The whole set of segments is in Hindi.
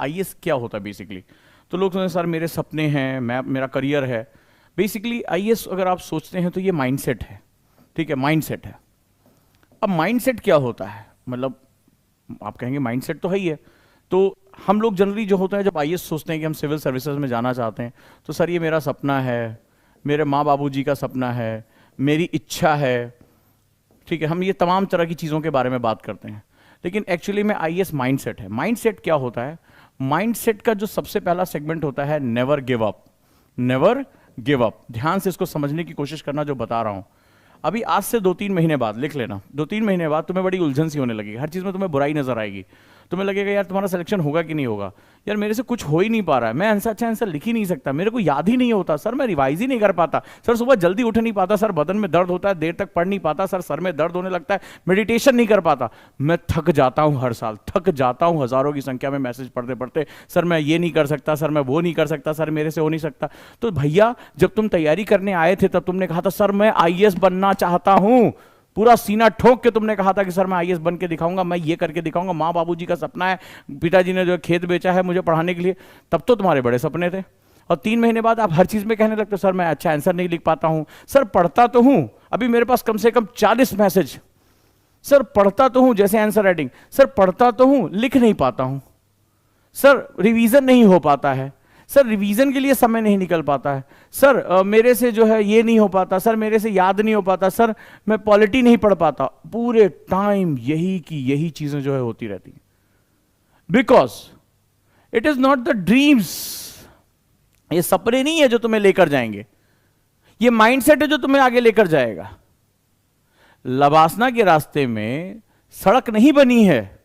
आईएएस क्या होता है बेसिकली। तो लोग सोचते हैं सर मेरे सपने हैं, मैं मेरा करियर है। बेसिकली आईएएस अगर आप सोचते हैं तो ये माइंडसेट है, ठीक है, माइंडसेट है। अब माइंडसेट क्या होता है, मतलब आप कहेंगे माइंडसेट तो है ही है। तो हम लोग जनरली जो होता है जब आईएएस सोचते हैं कि हम सिविल सर्विसेज में जाना चाहते हैं, तो सर ये मेरा सपना है, मेरे माँ बाबूजी का सपना है, मेरी इच्छा है, ठीक है, हम ये तमाम तरह की चीज़ों के बारे में बात करते हैं। लेकिन एक्चुअली में आईएएस माइंडसेट है। माइंडसेट क्या होता है, माइंडसेट का जो सबसे पहला सेगमेंट होता है never give up. Never give up, ध्यान से इसको समझने की कोशिश करना जो बता रहा हूं। अभी आज से 2-3 महीने बाद लिख लेना, 2-3 महीने बाद तुम्हें बड़ी उलझन सी होने लगेगी, हर चीज़ में तुम्हें बुराई नजर आएगी। तुम्हें लगेगा यार तुम्हारा सिलेक्शन होगा कि नहीं होगा, यार मेरे से कुछ हो ही नहीं पा रहा है, मैं आंसर अच्छा आंसर लिख ही नहीं सकता, मेरे को याद ही नहीं होता, सर मैं रिवाइज ही नहीं कर पाता, सर सुबह जल्दी उठ नहीं पाता, सर बदन में दर्द होता है, देर तक पढ़ नहीं पाता, सर में दर्द होने लगता है, मेडिटेशन नहीं कर पाता, मैं थक जाता हूं, हर साल थक जाता हूं, हजारों की संख्या में मैसेज पढ़ते पढ़ते, सर मैं ये नहीं कर सकता, सर मैं वो नहीं कर सकता, सर मेरे से हो नहीं सकता। तो भैया जब तुम तैयारी करने आए थे तब तुमने कहा था सर मैं आईएएस बनना चाहता हूं, पूरा सीना ठोक के तुमने कहा था कि सर मैं आईएएस बन के दिखाऊंगा, मैं ये करके दिखाऊंगा, माँ बाबूजी का सपना है, पिताजी ने जो खेत बेचा है मुझे पढ़ाने के लिए, तब तो तुम्हारे बड़े सपने थे। और 3 महीने बाद आप हर चीज में कहने लगते हो सर मैं अच्छा आंसर नहीं लिख पाता हूं, सर पढ़ता तो हूं, अभी मेरे पास कम से कम 40 मैसेज, सर पढ़ता तो हूं जैसे आंसर राइटिंग, सर पढ़ता तो हूं लिख नहीं पाता हूं, सर रिवीजन नहीं हो पाता है, सर रिवीजन के लिए समय नहीं निकल पाता है, सर मेरे से जो है ये नहीं हो पाता, सर मेरे से याद नहीं हो पाता, सर मैं पॉलिटी नहीं पढ़ पाता। पूरे टाइम यही की यही चीजें जो है होती रहती हैं, because it is not the dreams, ये सपने नहीं है जो तुम्हें लेकर जाएंगे, ये माइंडसेट है जो तुम्हें आगे लेकर जाएगा। लवासना के रास्ते में सड़क नहीं बनी है,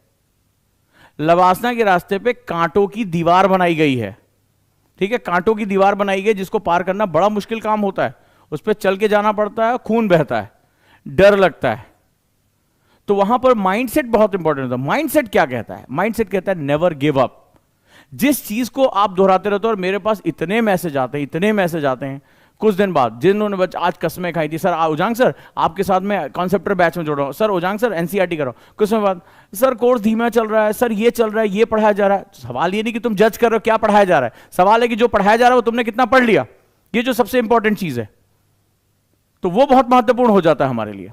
लवासना के रास्ते पे कांटों की दीवार बनाई गई है, ठीक है, कांटों की दीवार बनाई गई जिसको पार करना बड़ा मुश्किल काम होता है, उस पर चल के जाना पड़ता है, खून बहता है, डर लगता है। तो वहां पर माइंडसेट बहुत इंपॉर्टेंट होता है। माइंडसेट क्या कहता है, माइंडसेट कहता है नेवर गिव अप। जिस चीज को आप दोहराते रहते हो, और मेरे पास इतने मैसेज आते हैं, इतने मैसेज आते हैं, कुछ दिन बाद जिन्होंने आज कसमें खाई थी, सर उजांग सर आपके साथ में कॉन्सेप्टर बैच में जुड़ रहा हूं, सर उजांग सर एनसीईआरटी करो, कुछ समय बाद सर कोर्स धीमा चल रहा है, सर ये चल रहा है, ये पढ़ाया जा रहा है। सवाल ये नहीं कि तुम जज कर रहे हो क्या पढ़ाया जा रहा है, सवाल है कि जो पढ़ाया जा रहा है वो तुमने कितना पढ़ लिया, ये जो सबसे इंपॉर्टेंट चीज है, तो वो बहुत महत्वपूर्ण हो जाता है हमारे लिए।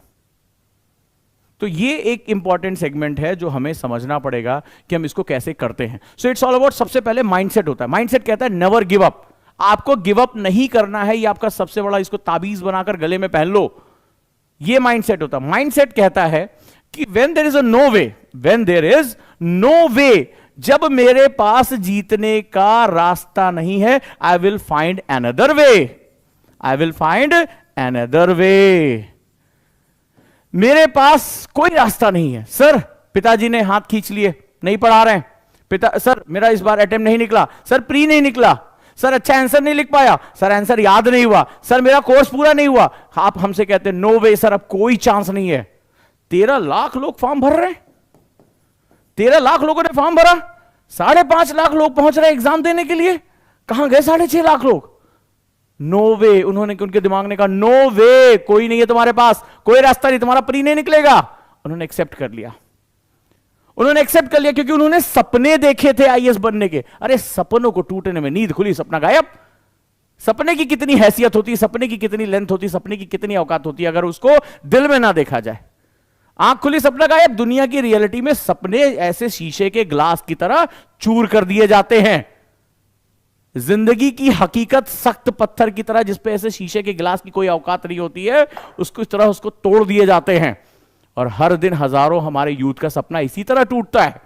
तो ये एक इंपॉर्टेंट सेगमेंट है जो हमें समझना पड़ेगा कि हम इसको कैसे करते हैं। सो इट्स ऑल अबाउट, सबसे पहले माइंडसेट होता है। माइंडसेट कहता है नेवर गिव अप, आपको गिव अप नहीं करना है, ये आपका सबसे बड़ा, इसको ताबीज बनाकर गले में पहन लो, ये माइंडसेट होता है। माइंडसेट कहता है कि when there is a no way, when there is no way, जब मेरे पास जीतने का रास्ता नहीं है, I will find another way, I will find another way. मेरे पास कोई रास्ता नहीं है, सर पिताजी ने हाथ खींच लिए, नहीं पढ़ा रहे हैं, पिता सर मेरा इस बार अटेम्प्ट नहीं निकला, सर प्री नहीं निकला, सर अच्छा आंसर नहीं लिख पाया, सर आंसर याद नहीं हुआ, सर मेरा कोर्स पूरा नहीं हुआ। आप हमसे कहते हैं नो वे सर, अब कोई चांस नहीं है। 13 लाख लोग फॉर्म भर रहे हैं, 13 लाख लोगों ने फॉर्म भरा, 5.5 लाख लोग पहुंच रहे हैं एग्जाम देने के लिए, कहां गए 6.5 लाख लोग? नो वे, उन्होंने, उनके दिमाग ने कहा नो वे, कोई नहीं है तुम्हारे पास, कोई रास्ता नहीं, तुम्हारा प्री नहीं निकलेगा। उन्होंने एक्सेप्ट कर लिया, उन्होंने एक्सेप्ट कर लिया, क्योंकि उन्होंने सपने देखे थे आईएएस बनने के। अरे सपनों को टूटने में नींद खुली, सपना गायब। सपने की कितनी हैसियत होती है, सपने की कितनी लेंथ होती है, सपने की कितनी औकात होती है, अगर उसको दिल में ना देखा जाए। आंख खुली सपना गायब। दुनिया की रियलिटी में सपने ऐसे शीशे के ग्लास की तरह चूर कर दिए जाते हैं, जिंदगी की हकीकत सख्त पत्थर की तरह, जिसपे ऐसे शीशे के गिलास की कोई औकात नहीं होती है, उसको इस तरह उसको तोड़ दिए जाते हैं। और हर दिन हजारों हमारे यूथ का सपना इसी तरह टूटता है,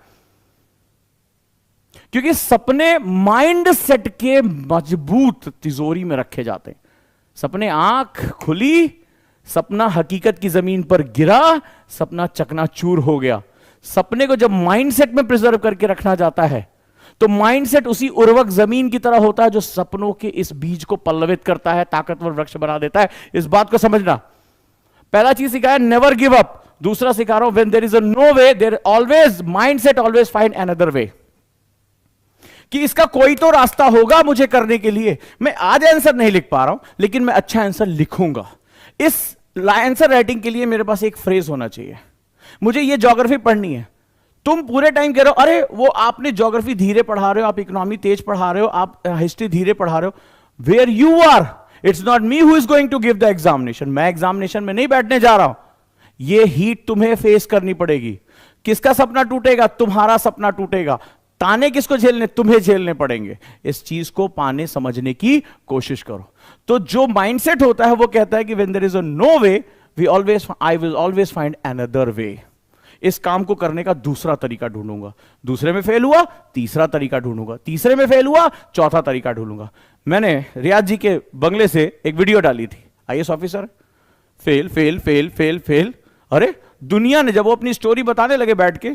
क्योंकि सपने माइंड सेट के मजबूत तिजोरी में रखे जाते हैं। सपने आंख खुली, सपना हकीकत की जमीन पर गिरा, सपना चकनाचूर हो गया। सपने को जब माइंडसेट में प्रिजर्व करके रखना जाता है, तो माइंडसेट उसी उर्वरक जमीन की तरह होता है जो सपनों के इस बीज को पल्लवित करता है, ताकतवर वृक्ष बना देता है। इस बात को समझना। पहला चीज सिखाया नेवर गिव अप, दूसरा सिखा रहा हूं when there is a no way, there always, mindset always find another way, कि इसका कोई तो रास्ता होगा मुझे करने के लिए। मैं आज आंसर नहीं लिख पा रहा हूं, लेकिन मैं अच्छा आंसर लिखूंगा। इस आंसर राइटिंग के लिए मेरे पास एक फ्रेज होना चाहिए। मुझे ये ज्योग्राफी पढ़नी है, तुम पूरे टाइम कह रहे हो अरे वो आपने ज्योग्राफी धीरे पढ़ा रहे हो, आप इकोनॉमी तेज पढ़ा रहे हो, आप हिस्ट्री धीरे पढ़ा रहे हो। Where you are, it's not me who is going to give the examination. मैं एग्जामिनेशन में नहीं बैठने जा रहा हूं। ये हीट तुम्हें फेस करनी पड़ेगी। किसका सपना टूटेगा? तुम्हारा सपना टूटेगा। ताने किसको झेलने? तुम्हें झेलने पड़ेंगे। इस चीज को पाने समझने की कोशिश करो। तो जो माइंडसेट होता है वो कहता है कि when there is a no way, I will always find another way. इस काम को करने का दूसरा तरीका ढूंढूंगा। दूसरे में फेल हुआ, तीसरा तरीका ढूंढूंगा। तीसरे में फेल हुआ, चौथा तरीका ढूंढूंगा। मैंने रियाज जी के बंगले से एक वीडियो डाली थी, IAS officer fail fail fail fail fail. अरे दुनिया ने जब वो अपनी स्टोरी बताने लगे बैठ के,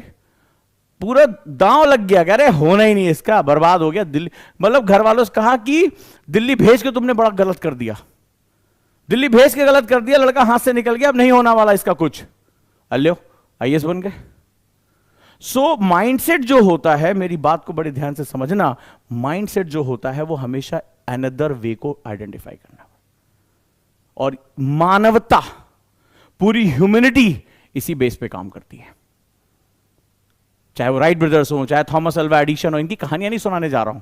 पूरा दांव लग गया। कह रहे होना ही नहीं इसका, बर्बाद हो गया दिल्ली। मतलब घर वालों से कहा कि दिल्ली भेज के तुमने बड़ा गलत कर दिया, दिल्ली भेज के गलत कर दिया, लड़का हाथ से निकल गया, अब नहीं होना वाला इसका कुछ। अल्यो आईएएस बन गए। सो माइंडसेट जो होता है, मेरी बात को बड़े ध्यान से समझना, माइंडसेट जो होता है वो हमेशा अनदर वे को आइडेंटिफाई करना। और मानवता, पूरी ह्यूमैनिटी इसी बेस पे काम करती है। चाहे वो राइट ब्रदर्स हो, चाहे थॉमस अल्वा एडिसन हो, इनकी कहानियां नहीं सुनाने जा रहा हूं।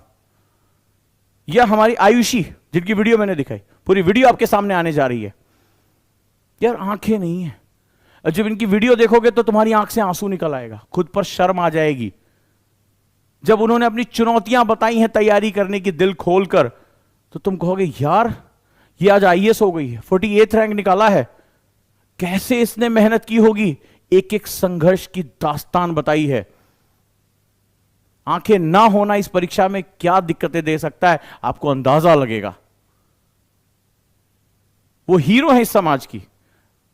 यह हमारी आयुषी, जिनकी वीडियो मैंने दिखाई, पूरी वीडियो आपके सामने आने जा रही है। यार आंखें नहीं है, जब इनकी वीडियो देखोगे तो तुम्हारी आंख से आंसू निकल आएगा, खुद पर शर्म आ जाएगी। जब उन्होंने अपनी चुनौतियां बताई हैं तैयारी करने की दिल खोलकर, तो तुम कहोगे यार ये आज आईएएस हो गई है, 48 रैंक निकाला है, कैसे इसने मेहनत की होगी। एक एक संघर्ष की दास्तान बताई है। आंखें ना होना इस परीक्षा में क्या दिक्कतें दे सकता है, आपको अंदाजा लगेगा। वो हीरो है इस समाज की,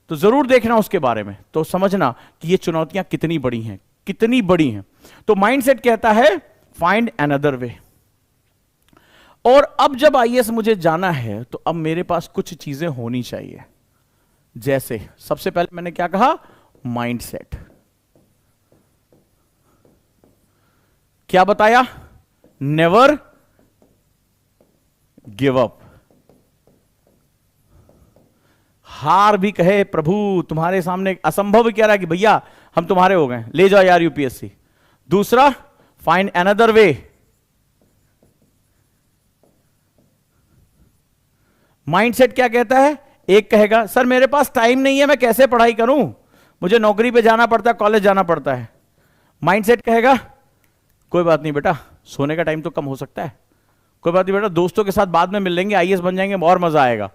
तो जरूर देखना उसके बारे में, तो समझना कि ये चुनौतियां कितनी बड़ी हैं, कितनी बड़ी हैं। तो माइंडसेट कहता है फाइंड अनदर वे। और अब जब आईएएस मुझे जाना है, तो अब मेरे पास कुछ चीजें होनी चाहिए। जैसे सबसे पहले मैंने क्या कहा? माइंडसेट। क्या बताया? Never give up. हार भी कहे प्रभु तुम्हारे सामने असंभव कह रहा है कि भैया हम तुम्हारे हो गए, ले जाओ यार यूपीएससी। दूसरा, फाइंड अनदर वे। माइंडसेट क्या कहता है? एक कहेगा सर मेरे पास टाइम नहीं है, मैं कैसे पढ़ाई करूं, मुझे नौकरी पे जाना पड़ता है, कॉलेज जाना पड़ता है। माइंडसेट कहेगा कोई बात नहीं बेटा, सोने का टाइम तो कम हो सकता है, कोई बात नहीं बेटा, दोस्तों के साथ बाद में मिल लेंगे, आईएएस बन जाएंगे, और मजा आएगा।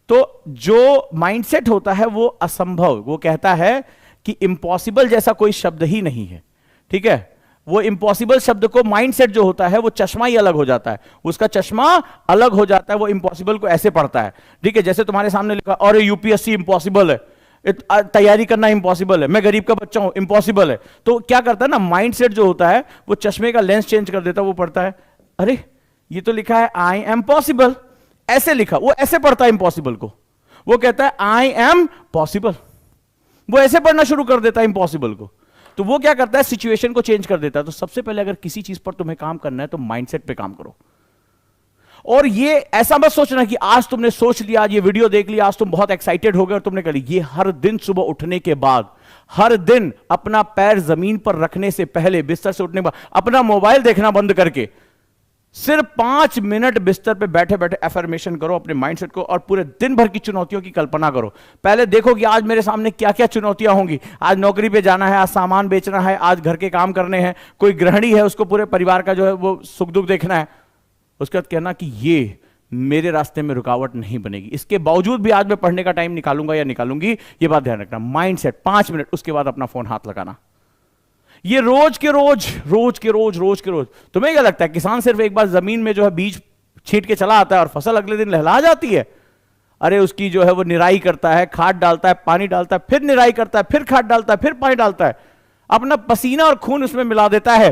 तो जो माइंडसेट होता है वो असंभव, वो कहता है कि इम्पॉसिबल जैसा कोई शब्द ही नहीं है। ठीक है, वो इम्पॉसिबल शब्द को माइंडसेट जो होता है वो चश्मा ही अलग हो जाता है, उसका चश्मा अलग हो जाता है, वो इम्पॉसिबल को ऐसे पढ़ता है। ठीक है, जैसे तुम्हारे सामने लिखा और यूपीएससी इम्पॉसिबल है, तैयारी करना इम्पॉसिबल है, मैं गरीब का बच्चा हूं, इम्पॉसिबल है। तो क्या करता है ना, माइंडसेट जो होता है वो चश्मे का लेंस चेंज कर देता है, वो पढ़ता है अरे ये तो लिखा है आई एम पॉसिबल, ऐसे लिखा, वो ऐसे पढ़ता है इम्पॉसिबल को, वो कहता है आई एम पॉसिबल, वो ऐसे पढ़ना शुरू कर देता है इम्पॉसिबल को। तो वो क्या करता है, सिचुएशन को चेंज कर देता है। तो सबसे पहले अगर किसी चीज पर तुम्हें काम करना है तो माइंडसेट पे काम करो। और ये ऐसा मत सोचना कि आज तुमने सोच लिया, आज ये वीडियो देख लिया, आज तुम बहुत एक्साइटेड हो गए और तुमने कर लिया। ये हर दिन सुबह उठने के बाद, हर दिन अपना पैर जमीन पर रखने से पहले, बिस्तर से उठने के बाद, अपना मोबाइल देखना बंद करके सिर्फ 5 मिनट बिस्तर पे बैठे बैठे एफर्मेशन करो अपने माइंडसेट को, और पूरे दिन भर की चुनौतियों की कल्पना करो। पहले देखो कि आज मेरे सामने क्या क्या चुनौतियां होंगी। आज नौकरी पे जाना है, आज सामान बेचना है, आज घर के काम करने हैं, कोई गृहिणी है उसको पूरे परिवार का जो है वो सुख दुख देखना है। उसके बाद कहना कि ये मेरे रास्ते में रुकावट नहीं बनेगी, इसके बावजूद भी आज मैं पढ़ने का टाइम निकालूंगा या निकालूंगी। ये बात ध्यान रखना, माइंडसेट 5 मिनट, उसके बाद अपना फोन हाथ लगाना। ये रोज के रोज रोज के रोज रोज के रोज। तुम्हें क्या लगता है किसान सिर्फ एक बार जमीन में जो है बीज छींट के चला आता है और फसल अगले दिन लहला जाती है? अरे उसकी जो है वो निराई करता है, खाद डालता है, पानी डालता है, फिर निराई करता है, फिर खाद डालता है, फिर पानी डालता है, अपना पसीना और खून उसमें मिला देता है,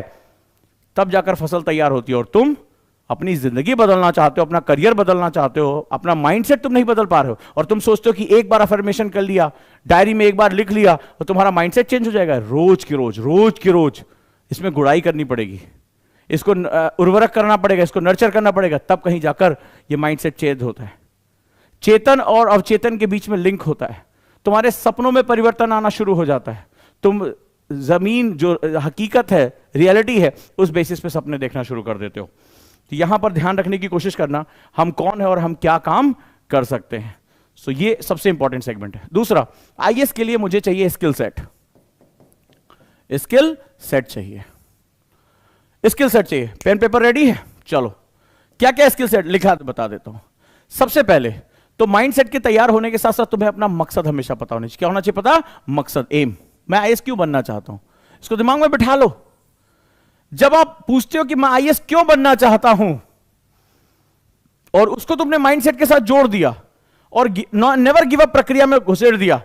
तब जाकर फसल तैयार होती है। और तुम अपनी जिंदगी बदलना चाहते हो, अपना करियर बदलना चाहते हो, अपना माइंडसेट तुम नहीं बदल पा रहे हो, और तुम सोचते हो कि एक बार अफर्मेशन कर लिया, डायरी में एक बार लिख लिया तो तुम्हारा माइंडसेट चेंज हो जाएगा। रोज के रोज रोज के रोज इसमें गुड़ाई करनी पड़ेगी, इसको उर्वरक करना पड़ेगा, इसको नर्चर करना पड़ेगा, तब कहीं जाकर यह माइंडसेट चेंज होता है। चेतन और अवचेतन के बीच में लिंक होता है, तुम्हारे सपनों में परिवर्तन आना शुरू हो जाता है, तुम जमीन जो हकीकत है, रियलिटी है, उस बेसिस पे सपने देखना शुरू कर देते हो। तो यहां पर ध्यान रखने की कोशिश करना, हम कौन है और हम क्या काम कर सकते हैं। सो ये सबसे इंपॉर्टेंट सेगमेंट है। दूसरा, आईएएस के लिए मुझे चाहिए स्किल सेट। स्किल सेट चाहिए, स्किल सेट चाहिए। पेन पेपर रेडी है? चलो, क्या क्या स्किल सेट लिखा बता देता हूं। सबसे पहले तो माइंडसेट के तैयार होने के साथ साथ तुम्हें अपना मकसद हमेशा पता होना चाहिए। क्या होना चाहिए पता? मकसद, एम। मैं आईएएस क्यों बनना चाहता हूं, इसको दिमाग में बिठा लो। जब आप पूछते हो कि मैं आईएएस क्यों बनना चाहता हूं, और उसको तुमने माइंडसेट के साथ जोड़ दिया और नेवर गिव अप प्रक्रिया में घुसेड़ दिया,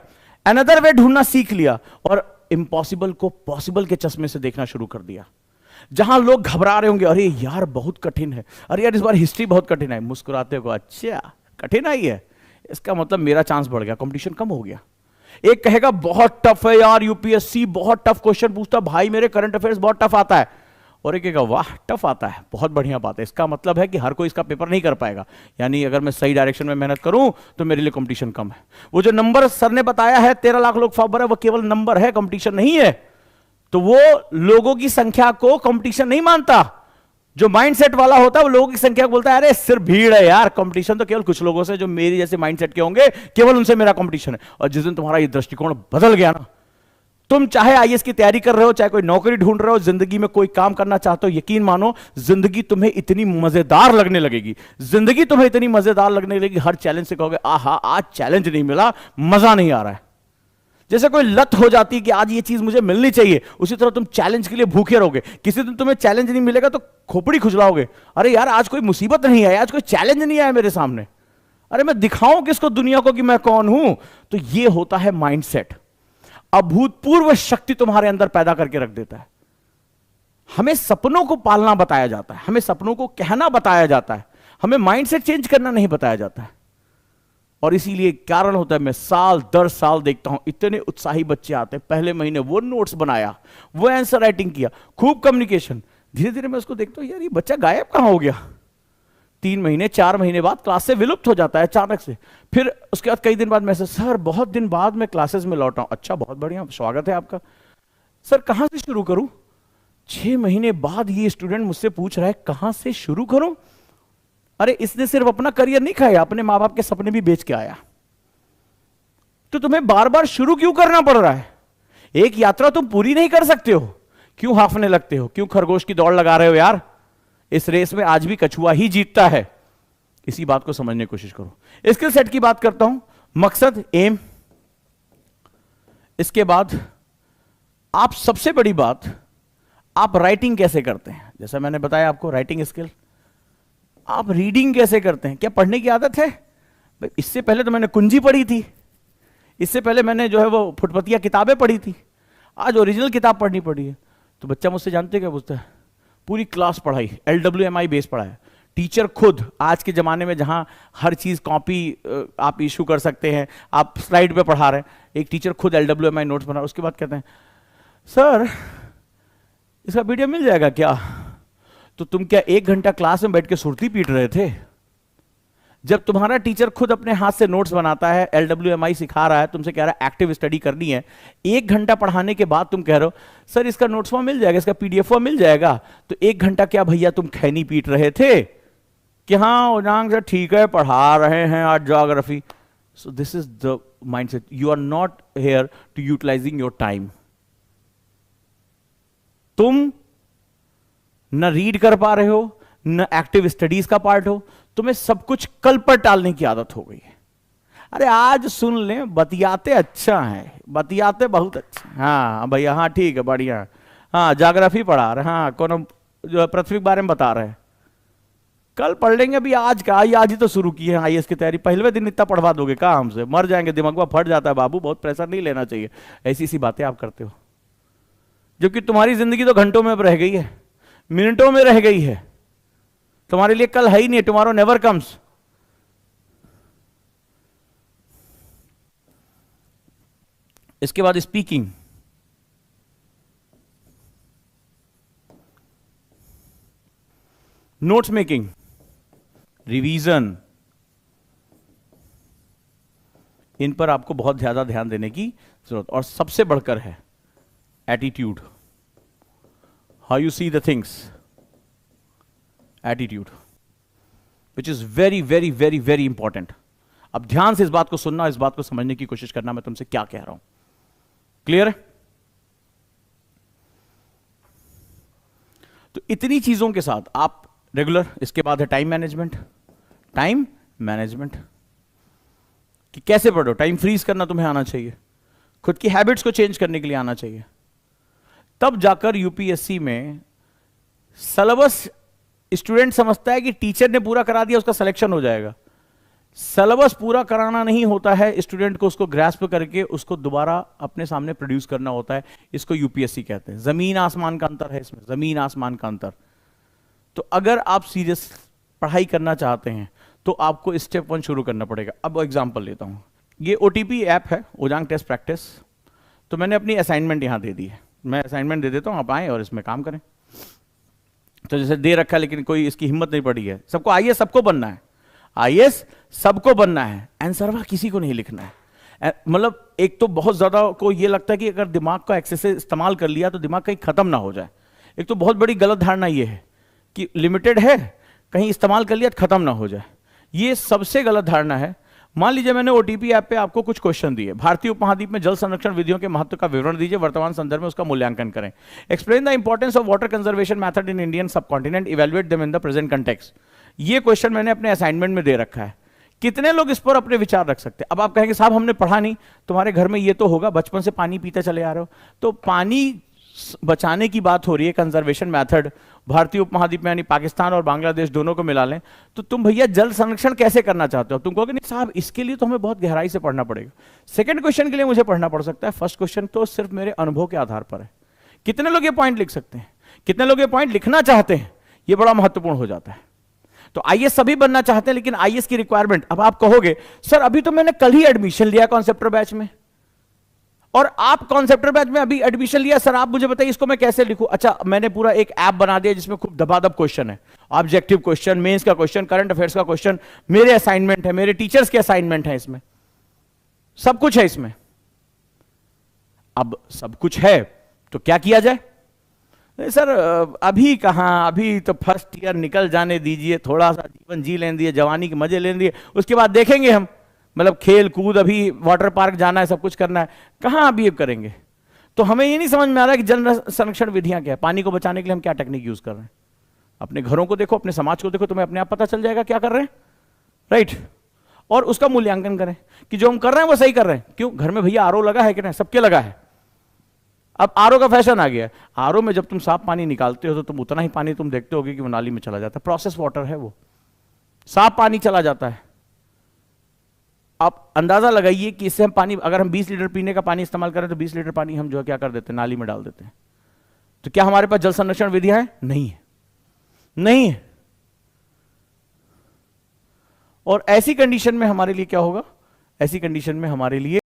अनदर वे ढूंढना सीख लिया, और इम्पॉसिबल को पॉसिबल के चश्मे से देखना शुरू कर दिया। जहां लोग घबरा रहे होंगे, अरे यार बहुत कठिन है, अरे यार इस बार हिस्ट्री बहुत कठिन है, मुस्कुराते हो, अच्छा कठिन आई है, इसका मतलब मेरा चांस बढ़ गया, कंपटीशन कम हो गया। एक कहेगा बहुत टफ है यार, यूपीएससी बहुत टफ क्वेश्चन पूछता, भाई मेरे करंट अफेयर्स बहुत टफ आता है। और एक कहेगा वाह टफ आता है, बहुत बढ़िया बात है, इसका मतलब है कि हर कोई इसका पेपर नहीं कर पाएगा, यानी अगर मैं सही डायरेक्शन में मेहनत करूं तो मेरे लिए कंपटीशन कम है। वो जो नंबर सर ने बताया है 13 लाख लोग फॉर्म भरे, वो केवल नंबर है, कंपटीशन नहीं है। तो वो लोगों की संख्या को कंपटीशन नहीं मानता। जो माइंडसेट वाला होता है वो लोगों की संख्या को बोलता है अरे सिर्फ भीड़ है यार, कंपटीशन तो केवल कुछ लोगों से जो मेरी जैसे माइंडसेट के होंगे, केवल उनसे मेरा कंपटीशन है। और जिस दिन तुम्हारा ये दृष्टिकोण बदल गया ना, तुम चाहे आईएएस की तैयारी कर रहे हो, चाहे कोई नौकरी ढूंढ रहे हो, जिंदगी में कोई काम करना चाहते हो, यकीन मानो जिंदगी तुम्हें इतनी मजेदार लगने लगेगी, जिंदगी तुम्हें इतनी मजेदार लगने लगेगी, हर चैलेंज से कहोगे आहा आज चैलेंज नहीं मिला, मजा नहीं आ रहा है। जैसे कोई लत हो जाती है कि आज ये चीज मुझे मिलनी चाहिए, उसी तरह तुम चैलेंज के लिए भूखे रहोगे। किसी दिन तुम्हें चैलेंज नहीं मिलेगा तो खोपड़ी खुजलाओगे, अरे यार आज कोई मुसीबत नहीं आई, आज कोई चैलेंज नहीं आया मेरे सामने, अरे मैं दिखाऊं किसको दुनिया को कि मैं कौन हूं। तो ये होता है माइंडसेट, अभूतपूर्व शक्ति तुम्हारे अंदर पैदा करके रख देता है। हमें सपनों को पालना बताया जाता है, हमें सपनों को कहना बताया जाता है, हमें माइंडसेट चेंज करना नहीं बताया जाता है। और इसीलिए कारण होता है, मैं साल दर साल देखता हूं इतने उत्साही बच्चे आते हैं, पहले महीने वो नोट्स बनाया, वो आंसर राइटिंग किया, खूब कम्युनिकेशन, धीरे धीरे मैं उसको देखता हूं यार ये बच्चा गायब कहां हो गया। 3 महीने 4 महीने बाद क्लास से विलुप्त हो जाता है अचानक से। फिर उसके बाद कई दिन बाद मैसेज, सर बहुत दिन बाद मैं क्लासेस में लौटा हूं। अच्छा बहुत बढ़िया, स्वागत है आपका। सर कहां से शुरू करूं? 6 महीने बाद ये स्टूडेंट मुझसे पूछ रहा है कहां से शुरू करूं। अरे इसने सिर्फ अपना करियर नहीं खाया, अपने मां बाप के सपने भी बेच के आया। तो तुम्हें बार बार शुरू क्यों करना पड़ रहा है? एक यात्रा तुम पूरी नहीं कर सकते हो, क्यों हाफने लगते हो, क्यों खरगोश की दौड़ लगा रहे हो यार? इस रेस में आज भी कछुआ ही जीतता है। इसी बात को समझने की कोशिश करो। स्किल सेट की बात करता हूं, मकसद, एम। इसके बाद आप सबसे बड़ी बात, आप राइटिंग कैसे करते हैं। जैसा मैंने बताया आपको राइटिंग स्किल, आप रीडिंग कैसे करते हैं, क्या पढ़ने की आदत है? इससे पहले तो मैंने कुंजी पढ़ी थी, इससे पहले मैंने जो है वो फुटपतिया किताबें पढ़ी थी, आज ओरिजिनल किताब पढ़नी पड़ी है। तो बच्चा मुझसे जानते क्या पूछता है, पूरी क्लास पढ़ाई, LWMI बेस पढ़ा है, टीचर खुद, आज के ज़माने में जहाँ हर चीज़ कॉपी आप इशू कर सकते हैं, आप स्लाइड पे पढ़ा रहे हैं, एक टीचर खुद LWMI नोट्स बना, उसके बाद कहते हैं सर इसका पीडीएफ मिल जाएगा क्या? तो तुम क्या 1 घंटा क्लास में बैठ के सुरती पीट रहे थे? जब तुम्हारा टीचर खुद अपने हाथ से नोट्स बनाता है, LWMI सिखा रहा है, तुमसे कह रहा है एक्टिव स्टडी करनी है, 1 घंटा पढ़ाने के बाद तुम कह रहे हो सर इसका नोट्स फॉर्म मिल जाएगा, इसका PDF फॉर्म मिल जाएगा। तो 1 घंटा क्या भैया तुम खैनी पीट रहे थे कि हाँ उजांग सर ठीक है पढ़ा रहे हैं आज geography. So this is the mindset, you are not here to utilising your time. तुम न रीड कर पा रहे हो, न एक्टिव स्टडीज का पार्ट हो, तुम्हें सब कुछ कल पर टालने की आदत हो गई है। अरे आज सुन लें, बतियाते अच्छा है, बतियाते बहुत अच्छा, हाँ भैया हाँ ठीक है बढ़िया, हाँ ज्योग्राफी पढ़ा रहे, हाँ कौन जो पृथ्वी के बारे में बता रहे हैं, कल पढ़ लेंगे, अभी आज का आज ही तो शुरू की है आईएएस की तैयारी, पहले दिन इतना पढ़वा दोगे कहा हमसे, मर जाएंगे, दिमाग में फट जाता है बाबू, बहुत प्रेशर नहीं लेना चाहिए। ऐसी सी बातें आप करते हो, जबकि तुम्हारी जिंदगी तो घंटों में अब रह गई है, मिनटों में रह गई है, तुम्हारे लिए कल है ही नहीं, टुमारो नेवर कम्स। इसके बाद स्पीकिंग, नोट्स मेकिंग, रिवीजन, इन पर आपको बहुत ज्यादा ध्यान देने की जरूरत। और सबसे बढ़कर है attitude, how you see the things, attitude, which is very very very very important. अब ध्यान से इस बात को सुनना, इस बात को समझने की कोशिश करना मैं तुमसे क्या कह रहा हूं। क्लियर है? तो इतनी चीजों के साथ आप रेगुलर, इसके बाद है टाइम मैनेजमेंट। टाइम मैनेजमेंट कि कैसे पढ़ो, टाइम फ्रीज करना तुम्हें आना चाहिए, खुद की हैबिट्स को चेंज करने के लिए आना चाहिए। तब जाकर यूपीएससी में सिलेबस स्टूडेंट समझता है कि टीचर ने पूरा करा दिया उसका सिलेक्शन हो जाएगा। सिलेबस पूरा कराना नहीं होता है, स्टूडेंट को उसको ग्रास्प करके उसको दोबारा अपने सामने प्रोड्यूस करना होता है। इसको यूपीएससी कहते हैं। जमीन आसमान का अंतर है इसमें, जमीन आसमान का अंतर। तो अगर आप सीरियस पढ़ाई करना चाहते हैं तो आपको स्टेप 1 शुरू करना पड़ेगा। अब एग्जांपल लेता हूं, ये ओटीपी ऐप है, ओजांग टेस्ट प्रैक्टिस। तो मैंने अपनी असाइनमेंट यहां दे दी है, मैं असाइनमेंट दे देता हूं, आप आए और इसमें काम करें। तो जैसे दे रखा है लेकिन कोई इसकी हिम्मत नहीं पड़ी है, सबको आईएएस सबको बनना है, आईएएस सबको बनना है, आंसर किसी को नहीं लिखना है। मतलब एक तो बहुत ज्यादा को ये लगता है कि अगर दिमाग का एक्सेस इस्तेमाल कर लिया तो दिमाग कहीं खत्म ना हो जाए। एक तो बहुत बड़ी गलत धारणा ये है कि लिमिटेड है, कहीं इस्तेमाल कर लिया तो खत्म ना हो जाए। ये सबसे गलत धारणा है। मान लीजिए मैंने ओटीपी ऐप पे आपको कुछ क्वेश्चन दिए, भारतीय उपमहाद्वीप में जल संरक्षण विधियों के महत्व का विवरण दीजिए, वर्तमान संदर्भ में उसका मूल्यांकन करें, explain the importance of water conservation method in Indian subcontinent, evaluate them in the present context. ये क्वेश्चन मैंने अपने असाइनमेंट में दे रखा है। कितने लोग इस पर अपने विचार रख सकते हैं? अब आप कहेंगे साहब हमने पढ़ा नहीं, तुम्हारे घर में ये तो होगा, बचपन से पानी पीते चले आ रहे हो। तो पानी बचाने की बात हो रही है, कंजर्वेशन मेथड, भारतीय उपमहाद्वीप में यानी पाकिस्तान और बांग्लादेश दोनों को मिला लें, तो तुम भैया जल संरक्षण कैसे करना चाहते हो? तुम कहोगे नहीं साहब इसके लिए तो हमें बहुत गहराई से पढ़ना पड़ेगा। सेकंड क्वेश्चन के लिए मुझे पढ़ना पड़ सकता है, फर्स्ट क्वेश्चन तो सिर्फ मेरे अनुभव के आधार पर है। कितने लोग ये पॉइंट लिख सकते हैं? कितने लोग ये पॉइंट लिखना चाहते हैं? ये बड़ा महत्वपूर्ण हो जाता है। तो आईएएस सभी बनना चाहते हैं, लेकिन आईएएस की रिक्वायरमेंट, अब आप कहोगे सर अभी तो मैंने कल ही एडमिशन लिया कॉन्सेप्टर बैच में, और आप कॉन्सेप्टर बैच में अभी एडमिशन लिया, सर आप मुझे बताइए इसको मैं कैसे लिखूं? अच्छा, मैंने पूरा एक ऐप बना दिया जिसमें खूब दबादब क्वेश्चन है, ऑब्जेक्टिव क्वेश्चन, मेंस का क्वेश्चन, करंट अफेयर्स का क्वेश्चन, मेरे असाइनमेंट है, मेरे टीचर्स के असाइनमेंट है, इसमें सब कुछ है इसमें। अब सब कुछ है तो क्या किया जाए? सर अभी कहां, अभी तो फर्स्ट ईयर निकल जाने दीजिए, थोड़ा सा जीवन जी लेने दीजिए, जवानी के मजे लेने दीजिए, उसके बाद देखेंगे हम, मतलब खेल कूद, अभी वाटर पार्क जाना है, सब कुछ करना है, कहां अभी अब करेंगे? तो हमें ये नहीं समझ में आ रहा है कि जल संरक्षण विधियां क्या है, पानी को बचाने के लिए हम क्या टेक्निक यूज कर रहे हैं। अपने घरों को देखो, अपने समाज को देखो, तुम्हें अपने आप पता चल जाएगा क्या कर रहे हैं, राइट? और उसका मूल्यांकन करें कि जो हम कर रहे हैं वो सही कर रहे हैं। क्यों? घर में भैया आरओ लगा है कि नहीं? सबके लगा है। अब आरओ का फैशन आ गया है। आरओ में जब तुम साफ पानी निकालते हो तो तुम उतना ही पानी तुम देखते होगे कि वो नाली में चला जाता है, प्रोसेस वाटर है वो, साफ पानी चला जाता है। आप अंदाजा लगाइए कि इससे हम पानी, अगर हम 20 लीटर पीने का पानी इस्तेमाल करें तो 20 लीटर पानी हम जो है क्या कर देते हैं, नाली में डाल देते हैं। तो क्या हमारे पास जल संरक्षण विधियां हैं? नहीं है, नहीं है। और ऐसी कंडीशन में हमारे लिए क्या होगा? ऐसी कंडीशन में हमारे लिए